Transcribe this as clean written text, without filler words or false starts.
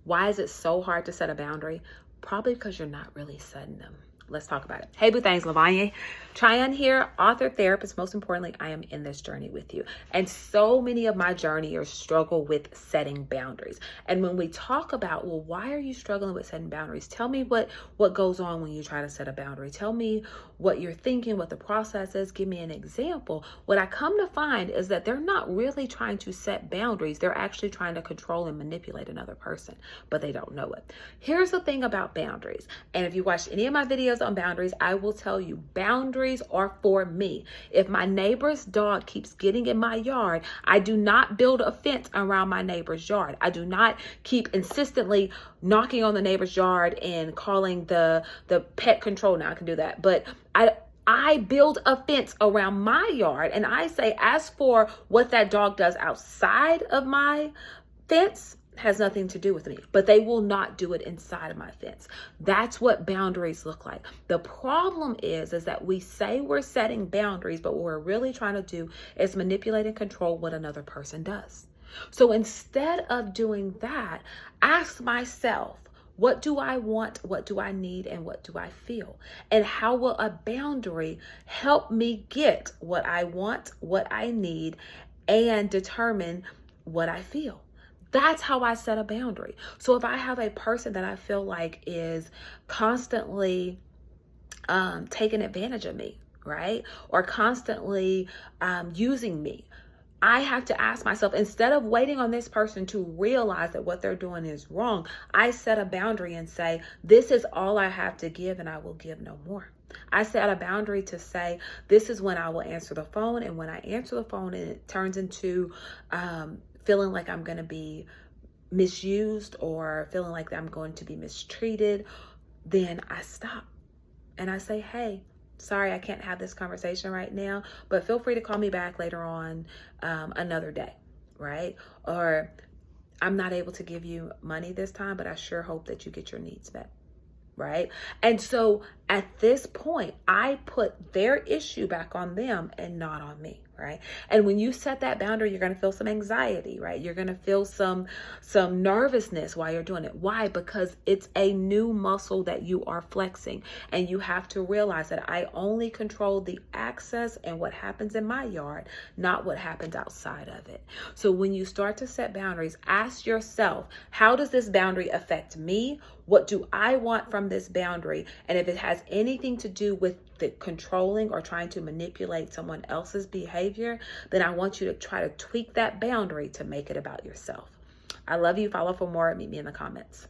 Why is it so hard to set a boundary? Probably because you're not really setting them. Let's talk about it. Hey, boo things, Lavanya Tryon here, author, therapist. Most importantly, I am in this journey with you. And so many of my journeyers struggle with setting boundaries. And when we talk about, well, why are you struggling with setting boundaries? Tell me what goes on when you try to set a boundary. Tell me what you're thinking, what the process is. Give me an example. What I come to find is that they're not really trying to set boundaries. They're actually trying to control and manipulate another person, but they don't know it. Here's the thing about boundaries. And if you watched any of my videos on boundaries, I will tell you boundaries are for me. If my neighbor's dog keeps getting in my yard, I do not build a fence around my neighbor's yard. I do not keep insistently knocking on the neighbor's yard and calling the pet control. Now I can do that, but I build a fence around my yard, and I say, as for what that dog does outside of my fence, has nothing to do with me, but they will not do it inside of my fence. That's what boundaries look like. The problem is that we say we're setting boundaries, but what we're really trying to do is manipulate and control what another person does. So instead of doing that, ask myself, what do I want? What do I need? And what do I feel? And how will a boundary help me get what I want, what I need, and determine what I feel? That's how I set a boundary. So if I have a person that I feel like is constantly taking advantage of me, right? Or constantly using me, I have to ask myself, instead of waiting on this person to realize that what they're doing is wrong, I set a boundary and say, this is all I have to give and I will give no more. I set a boundary to say, this is when I will answer the phone. And when I answer the phone and it turns into feeling like I'm going to be misused or feeling like I'm going to be mistreated, then I stop and I say, hey, sorry, I can't have this conversation right now, but feel free to call me back later on another day, right? Or I'm not able to give you money this time, but I sure hope that you get your needs met, right? And so at this point, I put their issue back on them and not on me, right? And when you set that boundary, you're going to feel some anxiety, right? You're going to feel some nervousness while you're doing it. Why? Because it's a new muscle that you are flexing, and you have to realize that I only control the access and what happens in my yard, not what happens outside of it. So when you start to set boundaries, ask yourself, how does this boundary affect me? What do I want from this boundary? And if it has anything to do with the controlling or trying to manipulate someone else's behavior, then I want you to try to tweak that boundary to make it about yourself. I love you. Follow for more. Meet me in the comments.